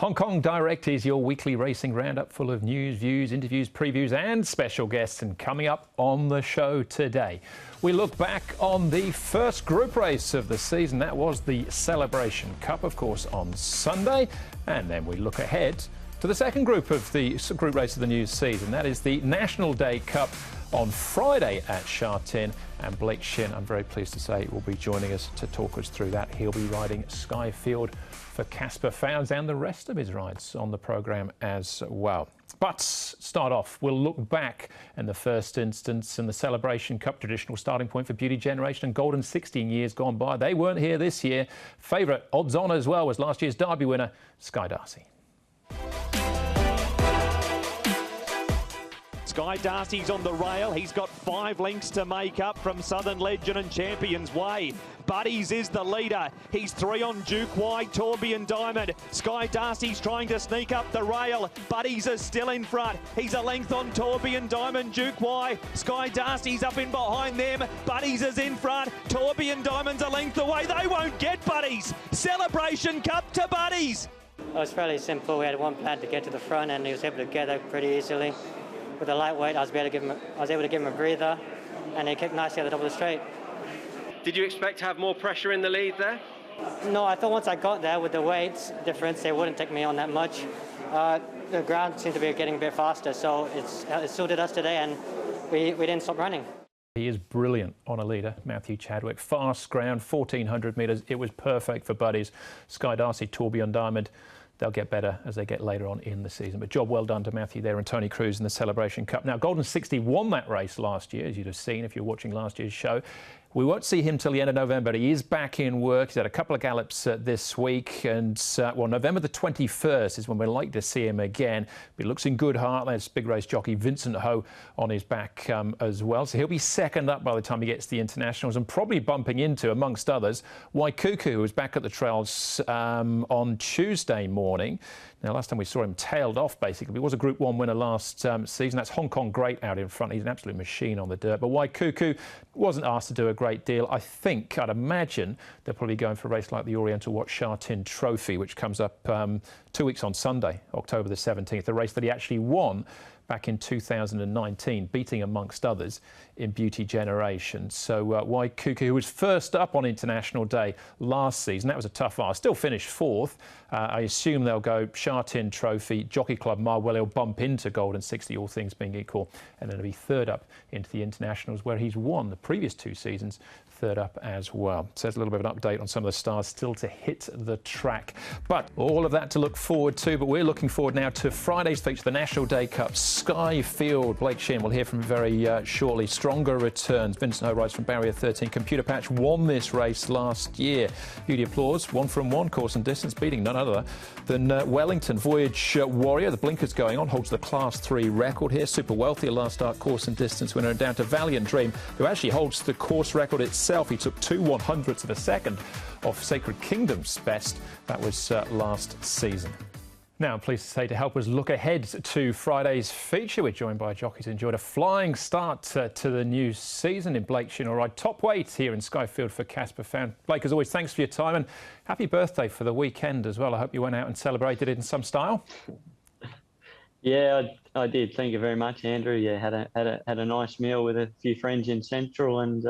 Hong Kong Direct is your weekly racing roundup full of news, views, interviews, previews and special guests. And coming up on the show today, we look back on the first group race of the season. That was the Celebration Cup, of course, on Sunday. And then we look ahead to the second group of the group race of the new season. That is the National Day Cup on Friday at Sha Tin. And Blake Shinn, I'm very pleased to say, will be joining us to talk us through that. He'll be riding Skyfield for Casper fans and the rest of his rides on the programme as well. But start off, we'll look back in the first instance in the Celebration Cup, traditional starting point for Beauty Generation and Golden 16 years gone by. They weren't here this year. Favourite, odds on as well, was last year's Derby winner, Sky Darcy. Sky Darcy's on the rail. He's got 5 lengths to make up from Southern Legend and Champions Way. Buddies is the leader. He's 3 on Duke Y, Tourbillon Diamond. Sky Darcy's trying to sneak up the rail. Buddies is still in front. He's a length on Tourbillon Diamond, Duke Y. Sky Darcy's up in behind them. Buddies is in front. Tourbillon Diamond's a length away. They won't get Buddies. Celebration Cup to Buddies. It was fairly simple. We had one plan to get to the front and he was able to get there pretty easily. With the lightweight, I was able to give him a breather, and he kicked nicely at the top of the straight. Did you expect to have more pressure in the lead there? No, I thought once I got there with the weights difference, they wouldn't take me on that much. The ground seemed to be getting a bit faster, so it suited us today, and we didn't stop running. He is brilliant on a leader, Matthew Chadwick. Fast ground, 1,400 metres. It was perfect for Buddies. Sky Darcy, Tourbillon Diamond. They'll get better as they get later on in the season. But job well done to Matthew there and Tony Cruz in the Celebration Cup. Now, Golden 60 won that race last year, as you'd have seen if you're watching last year's show. We won't see him till the end of November. He is back in work. He's had a couple of gallops this week. And, well, November the 21st is when we're likely to see him again. But he looks in good heart. There's big race jockey Vincent Ho on his back as well. So he'll be second up by the time he gets to the internationals and probably bumping into, amongst others, Waikuku, who was back at the trails on Tuesday morning. Now, last time we saw him tailed off, basically. He was a Group 1 winner last season. That's Hong Kong Great out in front. He's an absolute machine on the dirt. But Waikuku wasn't asked to do a great deal. I'd imagine they're probably going for a race like the Oriental Watch Sha Tin Trophy, which comes up 2 weeks on Sunday, October the 17th, a race that he actually won back in 2019, beating, amongst others, in Beauty Generation. So Waikuku, who was first up on International Day last season, that was a tough ask, still finished 4th. I assume they'll go Sha Tin Trophy, Jockey Club Mile, where he'll bump into Golden 60, all things being equal, and then he'll be 3rd up into the Internationals, where he's won the previous 2 seasons, 3rd up as well. So there's a little bit of an update on some of the stars still to hit the track. But all of that to look forward to. But we're looking forward now to Friday's feature, the National Day Cup, Skyfield. Blake Shinn, we'll hear from him very shortly. Stronger returns. Vincent Ho rides from Barrier 13. Computer Patch won this race last year. Beauty Applause, 1 from 1 course and distance, beating none other than Wellington. Voyage Warrior, the blinkers going on, holds the Class 3 record here. Super Wealthy, a last start course and distance winner, and down to Valiant Dream, who actually holds the course record itself. He took 2/100ths of a second off Sacred Kingdom's best. That was last season. Now, I'm pleased to say, to help us look ahead to Friday's feature, we're joined by jockeys who enjoyed a flying start to the new season in Blake Shinn, all right, top weight here in Skyfield for Casper fan. Blake, as always, thanks for your time and happy birthday for the weekend as well. I hope you went out and celebrated it in some style. Yeah, I did. Thank you very much, Andrew. Yeah, had a nice meal with a few friends in Central, and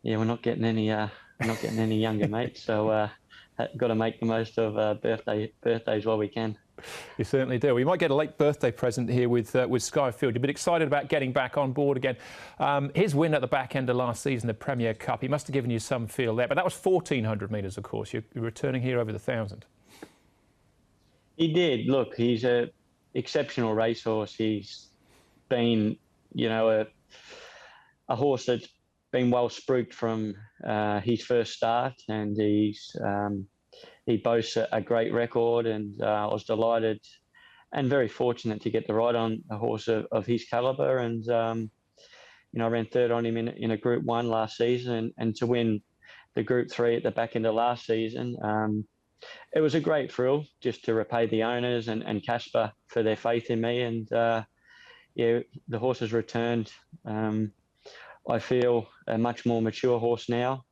yeah, we're not getting any younger, mate. So got to make the most of birthdays while we can. You certainly do. We might get a late birthday present here with Skyfield. You've been excited about getting back on board again. His win at the back end of last season, the Premier Cup, he must have given you some feel there. But that was 1,400 metres, of course. You're returning here over the 1,000. He did. Look, he's an exceptional racehorse. He's been, you know, a horse that's been well spruiked from his first start, and he boasts a great record, and I was delighted and very fortunate to get the ride on a horse of his calibre. And you know, I ran 3rd on him in a Group 1 last season, and to win the Group 3 at the back end of last season, it was a great thrill just to repay the owners and Casper for their faith in me. And yeah, the horse has returned. I feel a much more mature horse now.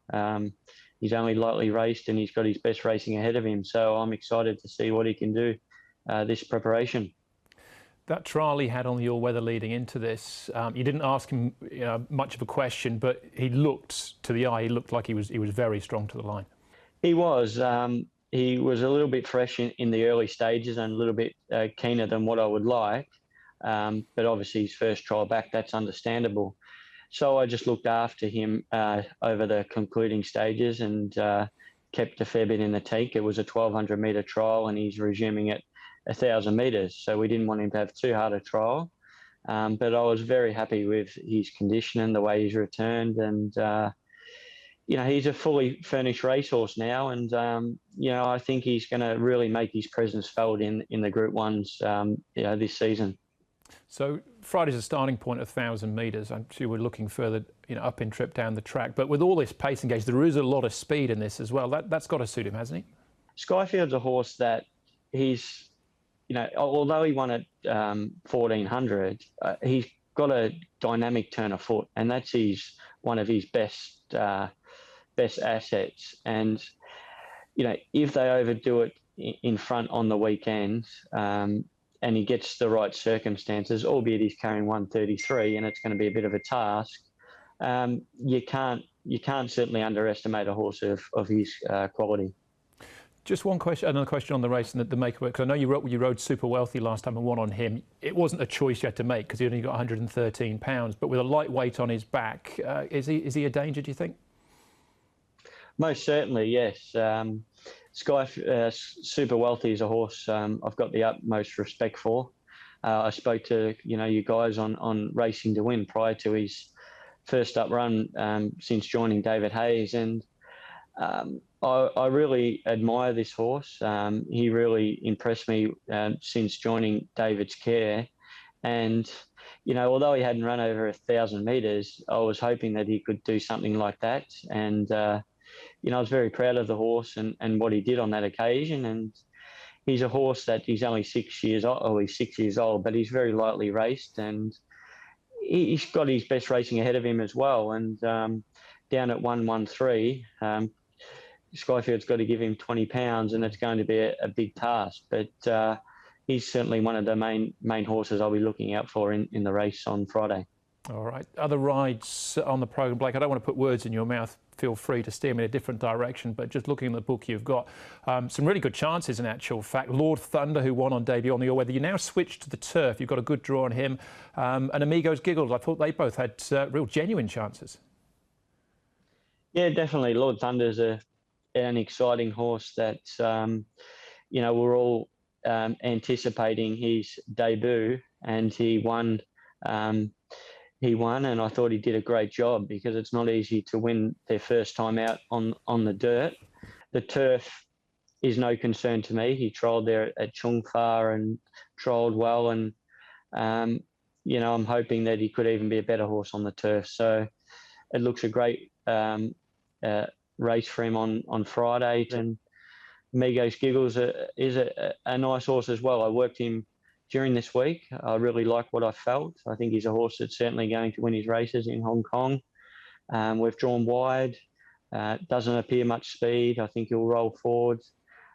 He's only lightly raced and he's got his best racing ahead of him. So I'm excited to see what he can do this preparation. That trial he had on the all-weather leading into this, you didn't ask him much of a question, but he looked, to the eye, he looked like he was very strong to the line. He was. He was a little bit fresh in the early stages and a little bit keener than what I would like. But obviously his first trial back, that's understandable. So I just looked after him over the concluding stages and kept a fair bit in the tank. It was a 1,200 metre trial and he's resuming at 1,000 metres. So we didn't want him to have too hard a trial. But I was very happy with his condition and the way he's returned. And, he's a fully furnished racehorse now. And, I think he's going to really make his presence felt in the Group 1s, this season. So Friday's a starting point at 1,000 metres. I'm sure we're looking further, up in trip down the track. But with all this pace engaged, there is a lot of speed in this as well. That's got to suit him, hasn't he? Skyfield's a horse that he's, although he won at 1,400, he's got a dynamic turn of foot, and that's one of his best assets. And if they overdo it in front on the weekend, and he gets the right circumstances, albeit he's carrying 133, and it's going to be a bit of a task. You can't certainly underestimate a horse of his quality. Just another question on the race and the makeaway, because I know you rode Super Wealthy last time and won on him. It wasn't a choice you had to make because he only got 113 pounds, but with a lightweight on his back, is he a danger, do you think? Most certainly, yes. Super Wealthy is a horse I've got the utmost respect for. I spoke to you guys on Racing to Win prior to his first up run since joining David Hayes, and I really admire this horse. He really impressed me since joining David's care, and although he hadn't run over 1,000 metres, I was hoping that he could do something like that, and I was very proud of the horse and what he did on that occasion. And he's a horse that he's only 6 years old. Oh, he's 6 years old, but he's very lightly raced, and he's got his best racing ahead of him as well. And down at 113, Skyfield's got to give him 20 pounds, and it's going to be a big task. But he's certainly one of the main horses I'll be looking out for in the race on Friday. All right. Other rides on the programme, Blake, I don't want to put words in your mouth. Feel free to steer me in a different direction, but just looking at the book you've got, some really good chances in actual fact. Lord Thunder, who won on debut on the all-weather, you now switched to the turf. You've got a good draw on him. And Amigos Giggles, I thought they both had real genuine chances. Yeah, definitely. Lord Thunder's an exciting horse that, we're all anticipating his debut, and he won. And I thought he did a great job, because it's not easy to win their first time out on the dirt. The turf is no concern to me. He trialled there at Chung Fa and trialled well, and I'm hoping that he could even be a better horse on the turf. So it looks a great race for him on Friday. And Amigos Giggles is a nice horse as well. I worked him during this week. I really like what I felt. I think he's a horse that's certainly going to win his races in Hong Kong. We've drawn wide. Doesn't appear much speed. I think he'll roll forward.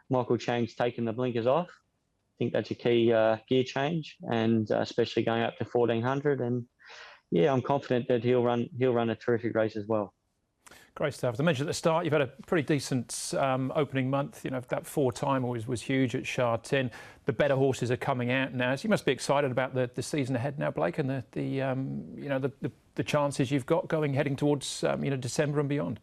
Michael Chang's taken the blinkers off. I think that's a key gear change, and especially going up to 1,400. And yeah, I'm confident that he'll run a terrific race as well. Great stuff. As I mentioned at the start, you've had a pretty decent opening month. That 4-time was huge at Sha Tin. The better horses are coming out now. So you must be excited about the season ahead now, Blake, and the chances you've got heading towards December and beyond.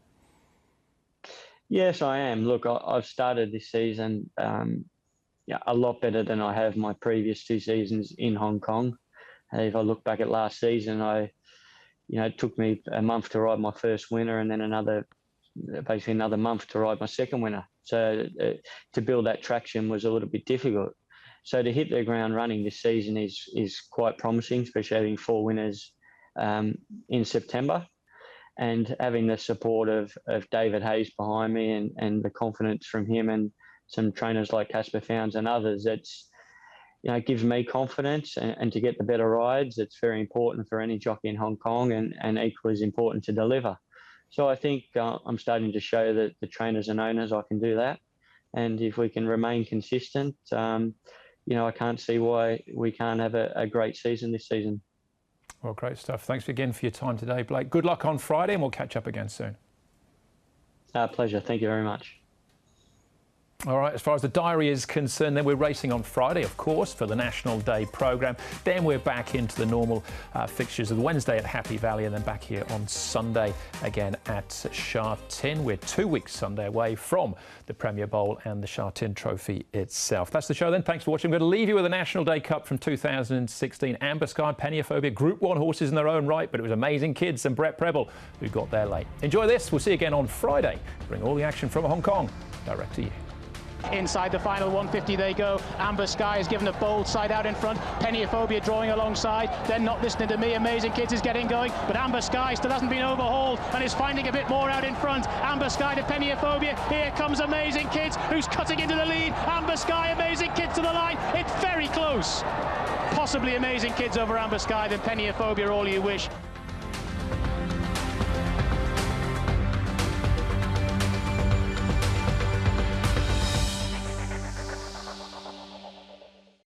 Yes, I am. Look, I've started this season a lot better than I have my previous 2 seasons in Hong Kong. If I look back at last season, it took me a month to ride my first winner, and then basically another month to ride my second winner. So to build that traction was a little bit difficult. So to hit the ground running this season is quite promising, especially having 4 winners in September, and having the support of David Hayes behind me, and the confidence from him and some trainers like Casper Founds and others. It gives me confidence, and to get the better rides, it's very important for any jockey in Hong Kong, and equally as important to deliver. So I think I'm starting to show that the trainers and owners I can do that. And if we can remain consistent, I can't see why we can't have a great season this season. Well, great stuff. Thanks again for your time today, Blake. Good luck on Friday, and we'll catch up again soon. Pleasure. Thank you very much. All right, as far as the diary is concerned, then we're racing on Friday, of course, for the National Day programme. Then we're back into the normal fixtures of Wednesday at Happy Valley, and then back here on Sunday again at Sha Tin. We're 2 weeks Sunday away from the Premier Bowl and the Sha Tin Trophy itself. That's the show then. Thanks for watching. I'm going to leave you with the National Day Cup from 2016. Amber Sky, Peniophobia, Group 1 horses in their own right, but it was Amazing Kids and Brett Preble who got there late. Enjoy this. We'll see you again on Friday. Bring all the action from Hong Kong direct to you. Inside the final 150 they go. Amber Sky is given a bold side out in front. Peniophobia drawing alongside. They're not listening to me. Amazing Kids is getting going, but Amber Sky still hasn't been overhauled and is finding a bit more out in front. Amber Sky to Peniophobia. Here comes Amazing Kids, who's cutting into the lead. Amber Sky, Amazing Kids to the line. It's very close. Possibly Amazing Kids over Amber Sky, then Peniophobia, all you wish.